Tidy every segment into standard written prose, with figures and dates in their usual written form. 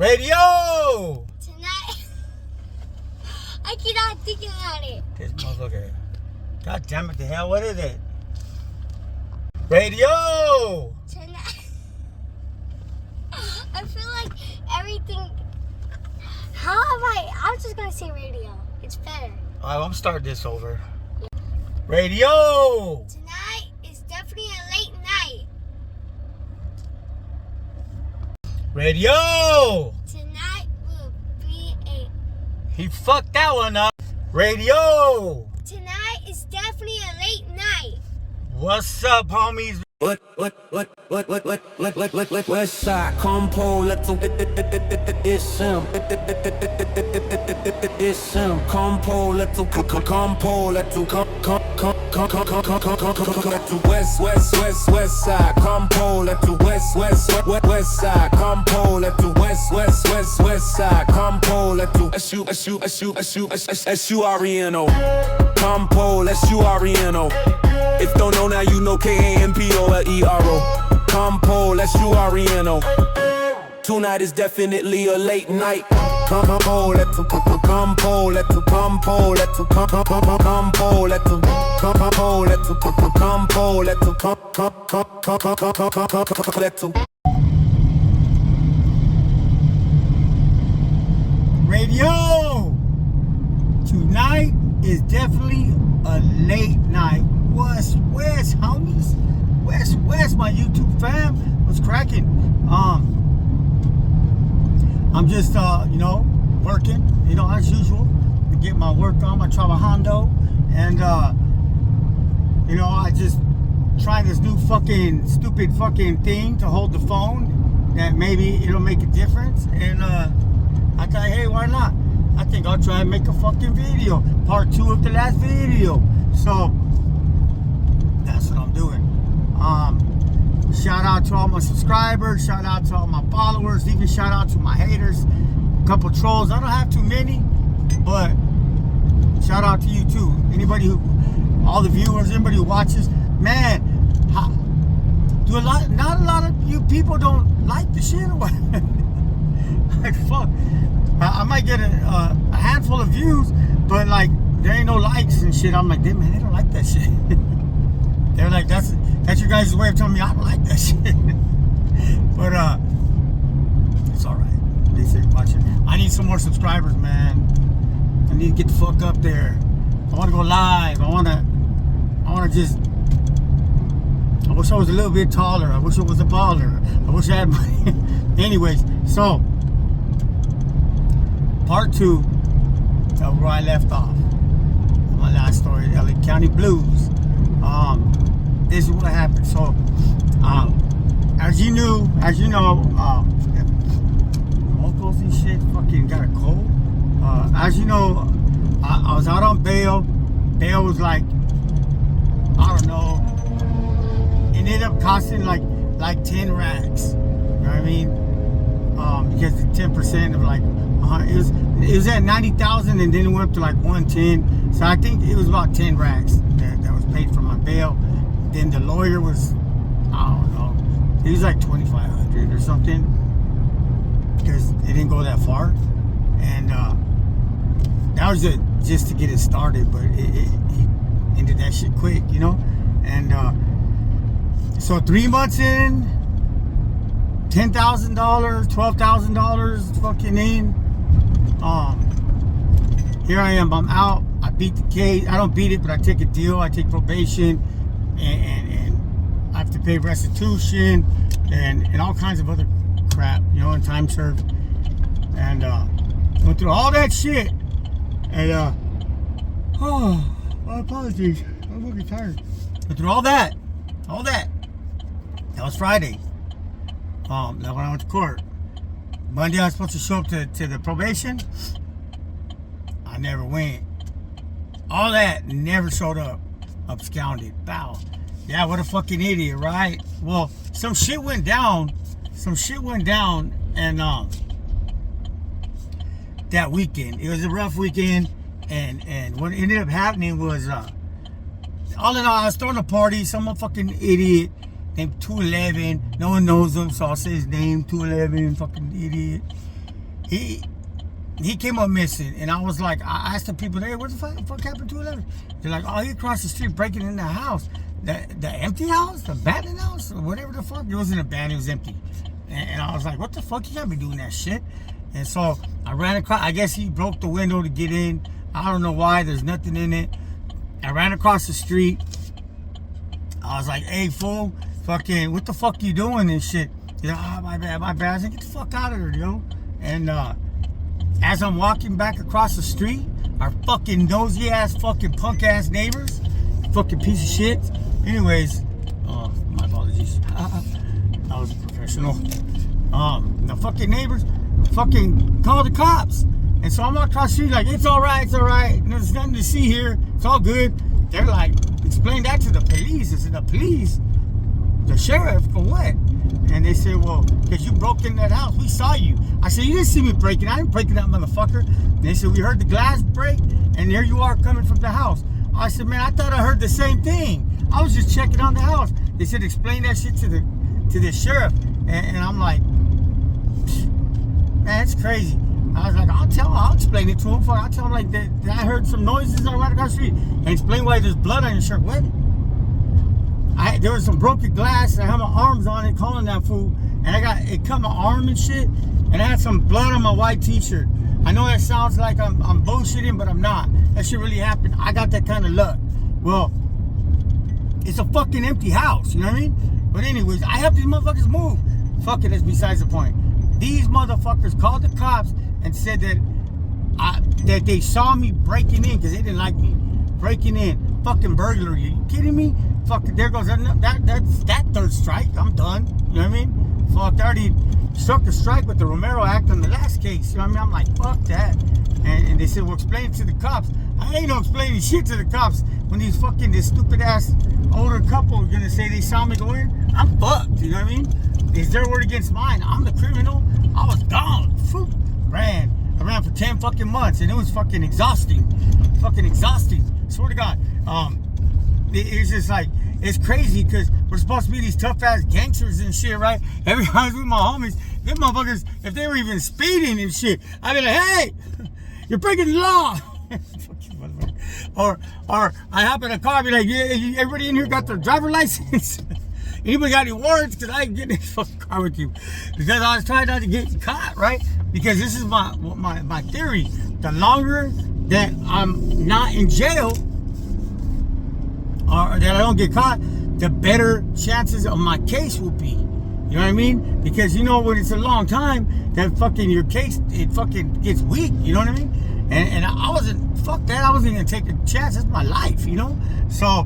Radio! Tonight, I cannot think about it. This motherfucker. God damn it, the hell, what is it? Radio! Tonight, I feel like everything. How have I'm just gonna say radio. It's better. Alright, I'm starting this over. Radio! Tonight is definitely a late night. Radio! Tonight will be a. He fucked that one up. Radio! Tonight is definitely a late night. What's up, homies? West side, compo, let's it's him. It's him, compo, let's compo, let's west side, compo, let's west side, compo, let's west side, compo, let's S-U-R-E-N-O, compo, let's U-R-E-N-O. If don't know now, you know K-A-M-P-O-L-E-R-O. Compo, let's U-R-E-N-O. Tonight is definitely a late night. Compo, let's compo, let's compo, let's compo, let's compo, let's compo, let's Radio! Tonight is definitely a late night. West, homies. West, my YouTube fam. What's cracking? I'm just, working, as usual. To get my work on, my trabajando. And, I just trying this new stupid thing to hold the phone. That maybe it'll make a difference. And, I thought, hey, why not? I think I'll try and make a fucking video. Part 2 of the last video. So, that's what I'm doing. Shout out to all my subscribers. Shout out to all my followers. Even shout out to my haters. A couple trolls. I don't have too many, but shout out to you too. All the viewers, anybody who watches. Man, not a lot of you people don't like the shit or what? Like, fuck. I might get a handful of views, but like there ain't no likes and shit. I'm like, damn, man, they don't like that shit. They're like, that's your guys' way of telling me I don't like that shit. But it's all right. At least they're watching. I need some more subscribers, man. I need to get the fuck up there. I want to go live. I want to just. I wish I was a little bit taller. I wish I was a baller. I wish I had money. Anyways, so part 2 of where I left off. My last story, LA County Blues. This is what happened. So, as you know, locals and shit fucking got a cold. As you know, I was out on bail. Bail was like, I don't know, it ended up costing like 10 racks. You know what I mean? Because the 10% of like, it was at 90,000 and then it went up to like 110. So I think it was about 10 racks that was paid for my bail. Then the lawyer was, I don't know, he was like 2,500 or something because it didn't go that far. And that was just to get it started, but he ended that shit quick, And so 3 months in, $10,000, $12,000 fucking in. Here I am, I'm out. I beat the case. I don't beat it, but I take a deal. I take probation, and I have to pay restitution and all kinds of other crap, and time served. And went through all that shit. And my apologies. I'm fucking tired. Went through all that. That was Friday. Now when I went to court. Monday I was supposed to show up to the probation. I never went. All that, never showed up. Absconded. Bow. Yeah, what a fucking idiot, right? Well, some shit went down. And that weekend. It was a rough weekend. And what ended up happening was all in all, I was throwing a party. Some fucking idiot named 211. No one knows him, so I'll say his name, 211, fucking idiot. he came up missing, and I was like, I asked the people there, what the fuck happened to 11? They're like, oh, he crossed the street breaking in the house. The empty house? The abandoned house? Or whatever the fuck. It wasn't abandoned, it was empty. And I was like, what the fuck? You can't be doing that shit. And so I ran across, I guess he broke the window to get in. I don't know why, there's nothing in it. I ran across the street. I was like, hey, fool, fucking, what the fuck you doing and shit? He's like, oh, my bad. I said, get the fuck out of here, yo. And as I'm walking back across the street, our fucking nosy ass, fucking punk ass neighbors, fucking piece of shit. Anyways, my apologies. I was a professional. The fucking neighbors fucking called the cops. And so I'm walking across the street like, it's all right. There's nothing to see here. It's all good. They're like, explain that to the police. I said, the police? The sheriff? For what? And they said, well, because you broke in that house. We saw you. I said, you didn't see me breaking. I didn't break in that motherfucker. And they said, we heard the glass break, and there you are coming from the house. I said, man, I thought I heard the same thing. I was just checking on the house. They said, explain that shit to the sheriff. And I'm like, man, it's crazy. I was like, I'll explain it to him. I'll tell him like that I heard some noises right across the street, and explain why there's blood on your shirt. What? There was some broken glass, and I had my arms on it, calling that fool, and it cut my arm and shit, and I had some blood on my white t-shirt. I know that sounds like I'm bullshitting, but I'm not. That shit really happened. I got that kind of luck. Well, it's a fucking empty house, you know what I mean? But anyways, I helped these motherfuckers move. Fuck it, that's besides the point. These motherfuckers called the cops and said that they saw me breaking in because they didn't like me. Breaking in. Fucking burglary. Are you kidding me? Fucking, there goes that third strike. I'm done. You know what I mean? Fuck, I already struck a strike with the Romero Act on the last case. You know what I mean? I'm like, fuck that. And they said, well, explain it to the cops. I ain't no explaining shit to the cops when this stupid ass older couple are gonna say they saw me go in. I'm fucked. You know what I mean? It's their word against mine. I'm the criminal. I was gone. I ran for 10 fucking months, and it was fucking exhausting. Fucking exhausting. Swear to God. It's just like, it's crazy because we're supposed to be these tough ass gangsters and shit, right? Every time I was with my homies, them motherfuckers, if they were even speeding and shit, I'd be like, hey, you're breaking the law. or I hop in a car and be like, yeah, everybody in here got their driver license? Anybody got any warrants? Because I ain't getting in this fucking car with you. Because I was trying not to get caught, right? Because this is my theory. The longer that I'm not in jail, or that I don't get caught, the better chances of my case will be. You know what I mean? Because you know when it's a long time, that fucking your case, it fucking gets weak. You know what I mean? And I wasn't, fuck that. I wasn't gonna take a chance. That's my life, you know? So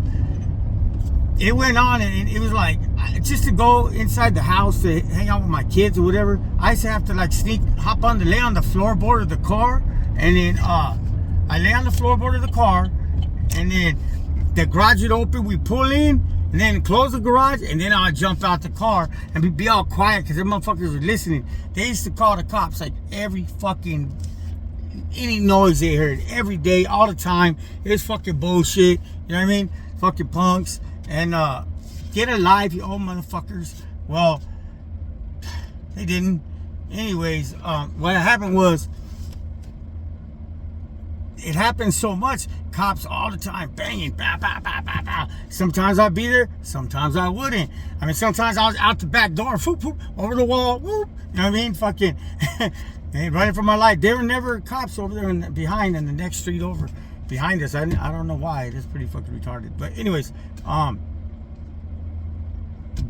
it went on, and it was like, just to go inside the house to hang out with my kids or whatever, I used to have to like lay on the floorboard of the car, and then I lay on the floorboard of the car, and then the garage would open, we pull in, and then close the garage, and then I'd jump out the car and be all quiet because the motherfuckers were listening. They used to call the cops like any noise they heard, every day, all the time. It's fucking bullshit, you know what I mean? Fucking punks. And get a life, you old motherfuckers. Well, they didn't. Anyways, what happened was, it happened so much, cops all the time banging, bah, bah, bah, bah, bah. Sometimes I'd be there, sometimes I wouldn't. I mean, sometimes I was out the back door, whoop, whoop, over the wall, whoop, you know what I mean? Fucking running for my life. There were never cops over there behind in the next street over behind us. I don't know why. That's pretty fucking retarded. But anyways,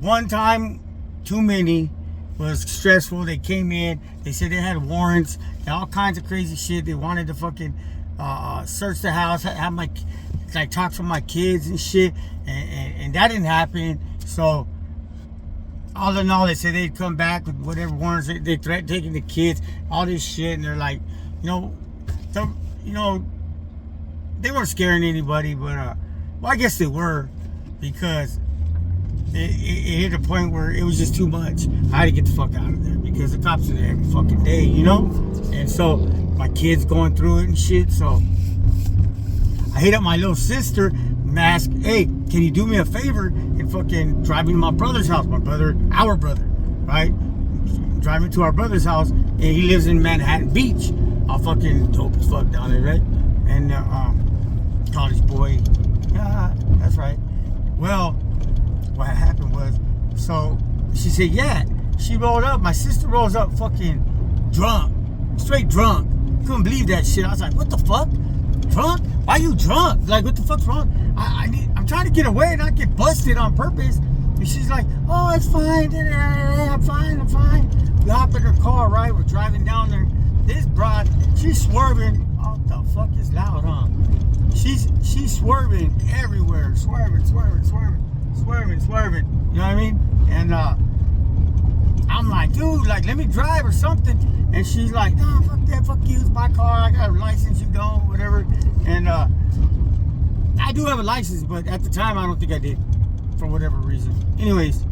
one time too many was stressful. They came in, they said they had warrants and all kinds of crazy shit. They wanted to fucking search the house, have my talk to my kids and shit, and that didn't happen. So all in all, they said they'd come back with whatever warrants. They threatened taking the kids, all this shit, and they're like, they weren't scaring anybody, but well, I guess they were, because it hit a point where it was just too much. I had to get the fuck out of there because the cops are there every fucking day, you know? And so my kids going through it and shit. So I hit up my little sister and asked, hey, can you do me a favor and fucking drive me to my brother's house? Our brother, right? driving to our brother's house, and he lives in Manhattan Beach. All fucking dope as fuck down there, right? And college boy. Yeah, that's right. Well, what happened was, so she said, yeah, she rolled up. My sister rolls up fucking drunk, straight drunk. Couldn't believe that shit. I was like, what the fuck? Drunk? Why you drunk? Like, what the fuck's wrong? I'm trying to get away and not get busted on purpose. And she's like, oh, it's fine. I'm fine. We hop in her car, right? We're driving down there. This broad, she's swerving. Oh, the fuck is loud, huh? She's swerving everywhere. Swerving. You know what I mean? And I'm like, dude, like, let me drive or something. And she's like, nah, fuck that, fuck you, it's my car. I got a license, you don't, whatever. And I do have a license, but at the time, I don't think I did, for whatever reason. Anyways,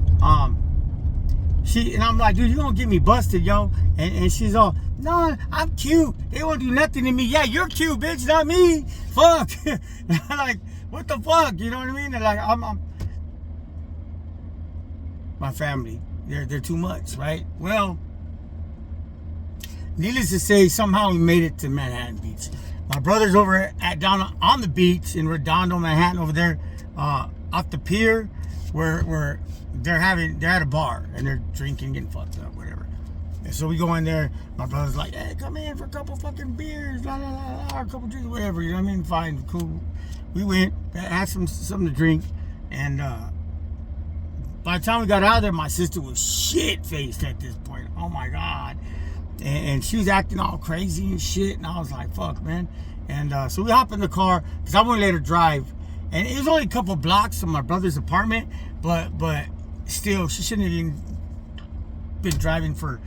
and I'm like, dude, you gonna get me busted, yo? And she's all, no, I'm cute. They won't do nothing to me. Yeah, you're cute, bitch, not me. Fuck. I'm like, what the fuck? You know what I mean? And like, I'm my family. They're too much, right? Well, needless to say, somehow we made it to Manhattan Beach. My brother's over down on the beach in Redondo, Manhattan, over there, off the pier, where they're at a bar and they're drinking, getting fucked up, whatever. And so we go in there. My brother's like, hey, come in for a couple fucking beers, la la la la, a couple drinks, whatever. You know what I mean? Fine, cool. We went, had something to drink, and by the time we got out of there, my sister was shit-faced at this point. Oh my God. And she was acting all crazy and shit. And I was like, fuck, man. And so we hop in the car, because I wouldn't let her drive. And it was only a couple blocks from my brother's apartment. But still, she shouldn't have even been driving for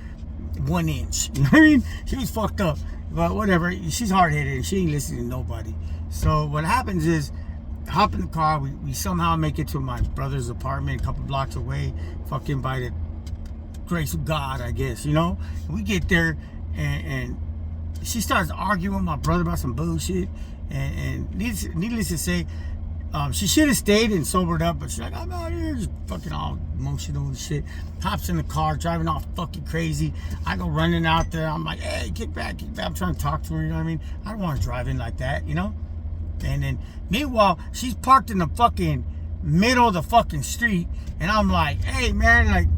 1 inch. You know what I mean? She was fucked up. But whatever. She's hard-headed and she ain't listening to nobody. So what happens is, hop in the car, we somehow make it to my brother's apartment a couple blocks away, fucking by the grace of God, I guess, you know? And we get there, and she starts arguing with my brother about some bullshit, and needless to say, she should have stayed and sobered up, but she's like, I'm out here, just fucking all emotional and shit. Hops in the car, driving all fucking crazy. I go running out there, I'm like, hey, kick back. I'm trying to talk to her, you know what I mean? I don't want to drive in like that, you know? And then, meanwhile, she's parked in the fucking middle of the fucking street. And I'm like, hey, man, like,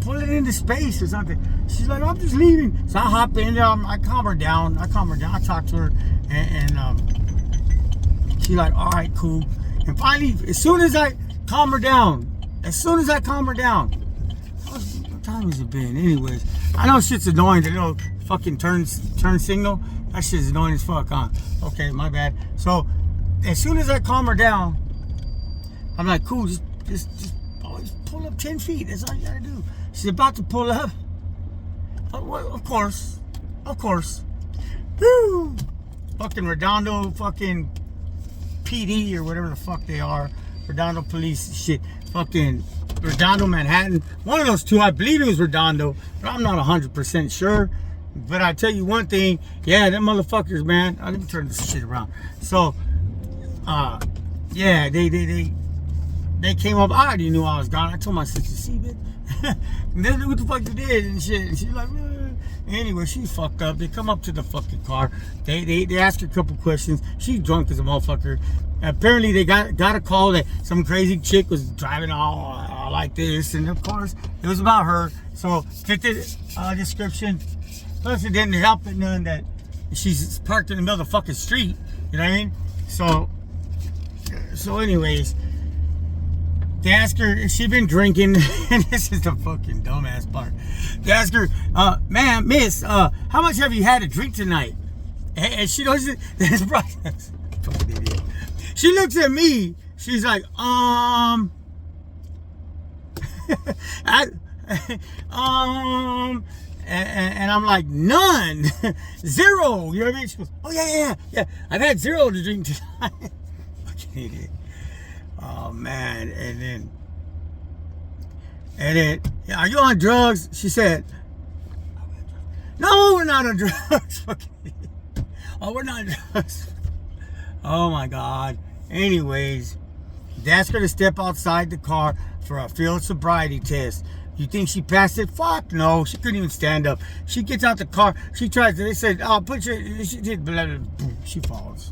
pull it into space or something. She's like, I'm just leaving. So I hop in there. I calm her down. I talk to her. And she's like, all right, cool. And finally, as soon as I calm her down, what time has it been? Anyways, I know shit's annoying. The little fucking turn signal. That shit's annoying as fuck, huh? Okay, my bad. So, as soon as I calm her down, I'm like, cool, just always pull up 10 feet. That's all you gotta do. She's about to pull up. Well, of course. Woo! Fucking Redondo, fucking PD or whatever the fuck they are. Redondo police shit. Fucking Redondo, Manhattan. One of those two, I believe it was Redondo, but I'm not 100% sure. But I tell you one thing, yeah, them motherfuckers, man. Let me turn this shit around. So, yeah, they came up. I already knew I was gone. I told my sister, see, bitch, what the fuck you did and shit. And she's like, anyway, she's fucked up. They come up to the fucking car. They ask her a couple questions. She's drunk as a motherfucker. Apparently, they got a call that some crazy chick was driving all like this, and of course, it was about her. So, fit the description. Plus, it didn't help it none that she's parked in the middle of the fucking street. You know what I mean? So anyways, they ask her if she'd been drinking. And this is the fucking dumbass part. They ask her, ma'am, miss, how much have you had to drink tonight? And she doesn't. Fucking idiot. She looks at me. She's like, And I'm like, none. 0. You know what I mean? She goes, oh, yeah. I've had 0 to drink tonight. Fucking idiot. Oh, man. And then, are you on drugs? She said, no, we're not on drugs. Fucking idiot. Oh, we're not on drugs. Oh, my God. Anyways, they asked her to step outside the car for a field sobriety test. You think she passed it? Fuck no. She couldn't even stand up. She gets out the car. She tries to, they said, oh, put your, she did, blah, blah, blah. She falls.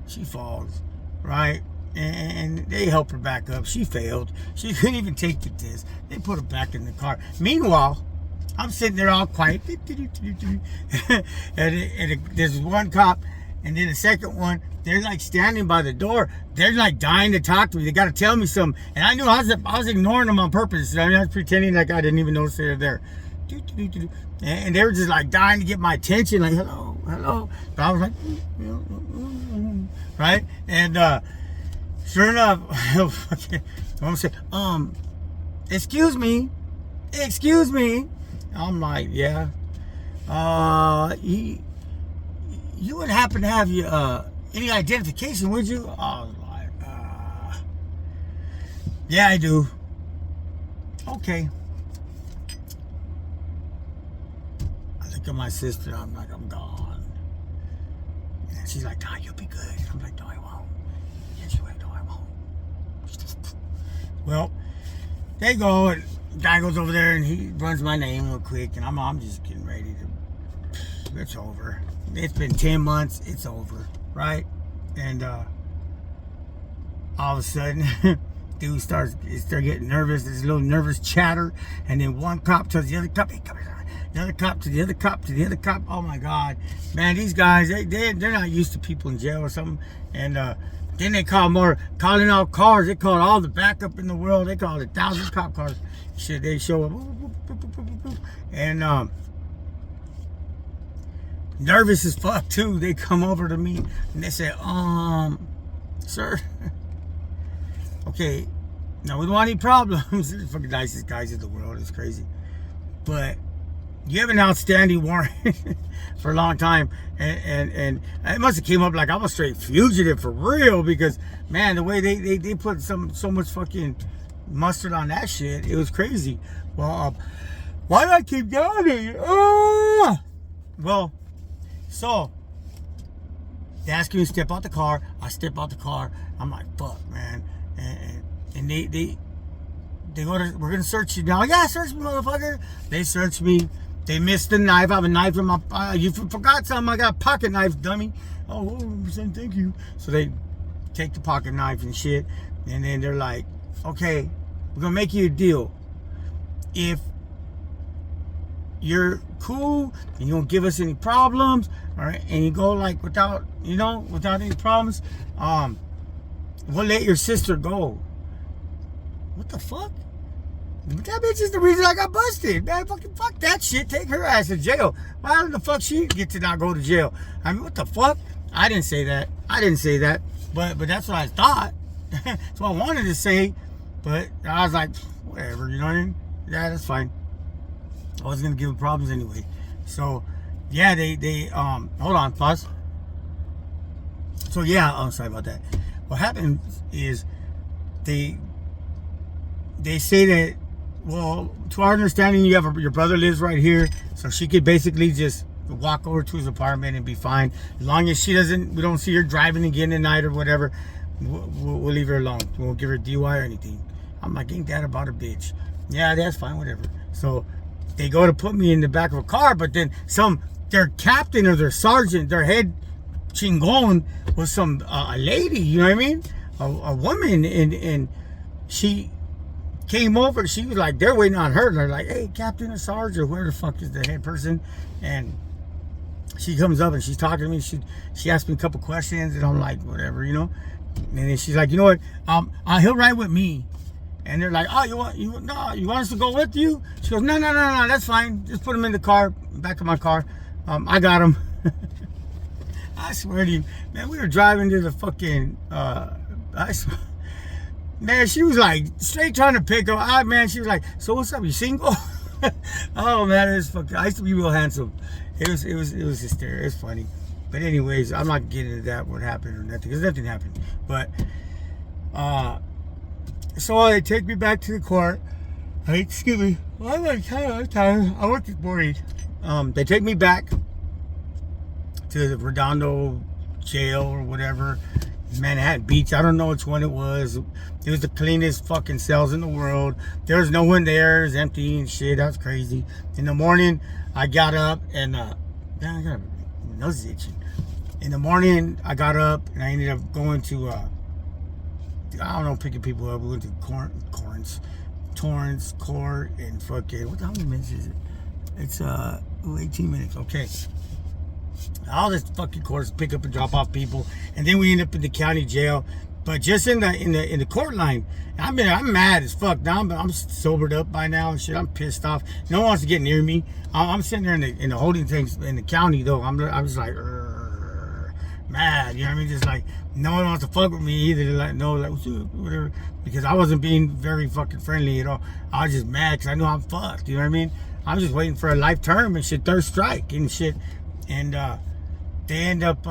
She falls, right? And they help her back up. She failed. She couldn't even take the test. They put her back in the car. Meanwhile, I'm sitting there all quiet. and there's one cop, and then the second one, they're like standing by the door. They're like dying to talk to me. They got to tell me something. And I knew I was ignoring them on purpose. I mean, I was pretending like I didn't even notice they were there. And they were just like dying to get my attention. Like, hello, hello. But I was like, right? And sure enough, I'm saying, excuse me. I'm like, yeah. You would happen to have any identification, would you? I was like, yeah, I do. Okay. I look at my sister, I'm like, I'm gone. And she's like, you'll be good. I'm like, no, I won't. Yes, you will. No, I won't. Well, they go, and the guy goes over there, and he runs my name real quick, and I'm just getting ready to, it's over. It's been 10 months, it's over, right? And all of a sudden, dude starts getting nervous. There's a little nervous chatter, and then one cop tells the other cop, hey, come here. The other cop to the other cop to the other cop. Oh my God, man, these guys, they're not used to people in jail or something. And then they calling out cars. They called all the backup in the world. They called 1,000 cop cars. Shit, they show up, and nervous as fuck too. They come over to me and they say, sir, okay, now we don't want any problems. They're the fucking nicest guys in the world. It's crazy, but you have an outstanding warrant for a long time, and it must have came up like I'm a straight fugitive for real, because man, the way they put so much fucking mustard on that shit, it was crazy. Well, why do I keep going? Well, so they ask me to step out the car. I step out the car. I'm like, fuck, man. And they go to, we're gonna search you now. Yeah, search me, motherfucker. They search me. They missed the knife. I have a knife in my. You forgot something. I got a pocket knife, dummy. Oh, thank you. So they take the pocket knife and shit, and then they're like, okay, we're gonna make you a deal. If you're cool and you don't give us any problems, all right, and you go like without any problems, we'll let your sister go. What the fuck? That bitch is the reason I got busted, man. Fucking fuck that shit. Take her ass to jail. Why the fuck she get to not go to jail? I mean, what the fuck? I didn't say that. But that's what I thought. That's what I wanted to say. But I was like, whatever, you know what I mean? Yeah, that's fine. I wasn't gonna give them problems anyway. So yeah, they hold on, pause. So yeah, sorry about that. What happened is they say that, well, to our understanding, your brother lives right here, so she could basically just walk over to his apartment and be fine, as long as we don't see her driving again at night or whatever. We'll leave her alone. We won't give her DUI or anything. I'm like, ain't that about a bitch? Yeah, that's fine, whatever. So they go to put me in the back of a car, but then their captain or their sergeant, their head chingon was a lady, you know what I mean? A woman, and she came over. She was like, they're waiting on her. They're like, hey, captain or sergeant, or whoever the fuck is the head person. And she comes up and she's talking to me. She asked me a couple questions, and I'm like, whatever, you know. And then she's like, you know what? He'll ride with me. And they're like, oh, you want us to go with you? She goes, no, that's fine. Just put him in the car, back of my car. I got him. I swear to you, man, we were driving to the fucking, man, she was like straight trying to pick up. Man, she was like, so what's up? You single? Oh man, it was fucking. I used to be real handsome. It was hysterical. It's funny. But anyways, I'm not getting into that, what happened or nothing, because nothing happened. But so they take me back to the court. Hey, excuse me. I'm tired. I work this morning. They take me back to the Redondo jail or whatever, Manhattan Beach. I don't know which one it was. It was the cleanest fucking cells in the world. There was no one there. It was empty and shit. That's crazy. In the morning, I got up and I got my nose is itching. In the morning, I got up and I ended up going to I don't know, picking people up. We went to Torrance Court, and fucking how many minutes is it? It's 18 minutes. Okay. All this fucking course, pick up and drop off people, and then we end up in the county jail. But just in the court line, I'm mad as fuck now. I'm sobered up by now and shit. I'm pissed off. No one wants to get near me. I'm sitting there in the holding things in the county though. I'm just like mad. You know what I mean? Just like no one wants to fuck with me either. They're like no, like whatever, because I wasn't being very fucking friendly at all. I was just mad because I know I'm fucked. You know what I mean? I'm just waiting for a life term and shit, third strike and shit. And they end up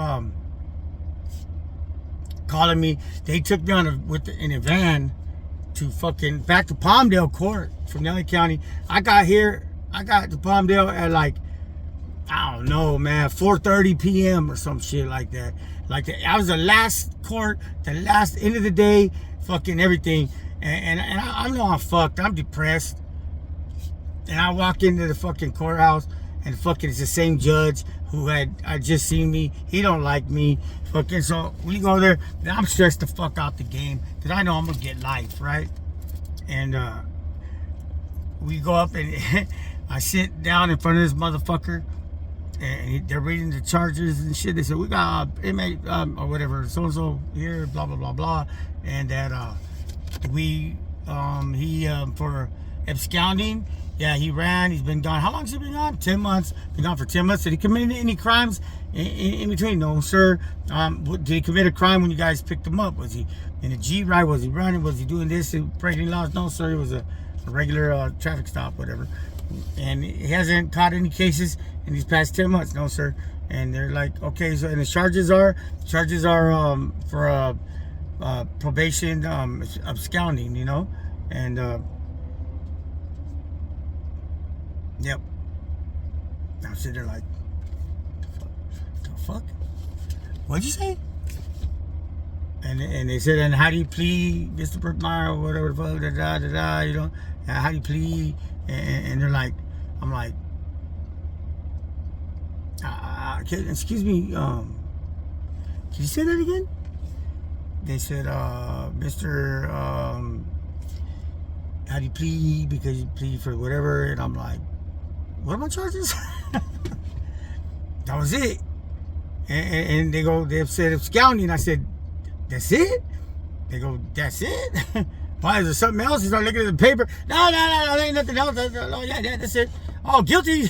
calling me. They took me on in a van to fucking back to Palmdale Court from LA County. I got to Palmdale at like, I don't know, man, 4:30 p.m. or some shit like that. I was the last court, the last end of the day, fucking everything. And I know I'm fucked. I'm depressed. And I walk into the fucking courthouse, and fucking it's the same judge who had just seen me. He don't like me. Fucking, so we go there. I'm stressed the fuck out the game because I know I'm gonna get life, right? And we go up and I sit down in front of this motherfucker, and they're reading the charges and shit. They said we got inmate or whatever, so and so here, blah blah blah blah, and that he for absconding. Yeah, he ran. He's been gone. How long has he been gone? 10 months. Been gone for 10 months. Did he commit any crimes in between? No, sir. Did he commit a crime when you guys picked him up? Was he in a G ride? Was he running? Was he doing this and breaking laws? No, sir. It was a regular traffic stop, whatever. And he hasn't caught any cases in these past 10 months. No, sir. And they're like, okay. So, and the charges are for probation, absconding, you know, and. Yep. I'm sitting there like, the fuck? What'd you say? And they said, and how do you plead, Mr. Berkmeyer, or whatever the fuck, you know, how do you plead? And they're like, I'm like, excuse me, can you say that again? They said, Mr. How do you plead? Because you plead for whatever. And I'm like, what are my charges? That was it. And they go, they've said absconding. I said, that's it? They go, that's it? Why, is there something else? He's not looking at the paper. No, there ain't nothing else. Yeah, that's it. Oh, guilty.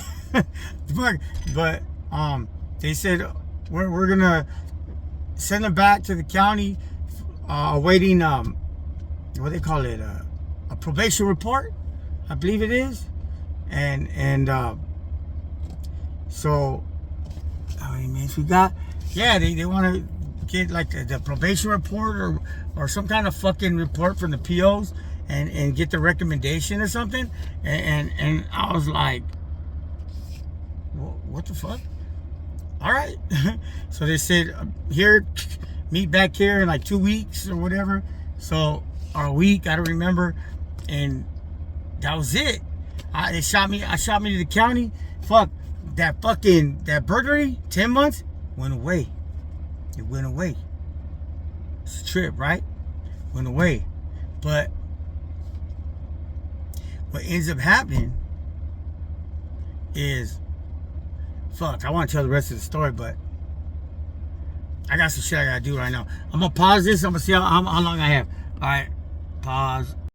But they said, we're going to send them back to the county awaiting, what do they call it? A probation report, I believe it is. And so how many minutes we got? Yeah, they want to get like the probation report or some kind of fucking report from the POs and get the recommendation or something. And I was like, what the fuck? All right. So they said, here, meet back here in like 2 weeks or whatever. So, or a week, I don't remember. And that was it. I shot me to the county. Fuck, that burglary, 10 months, went away. It went away. It's a trip, right? Went away. But what ends up happening is, fuck, I want to tell the rest of the story, but I got some shit I got to do right now. I'm going to pause this. I'm going to see how long I have. All right, pause.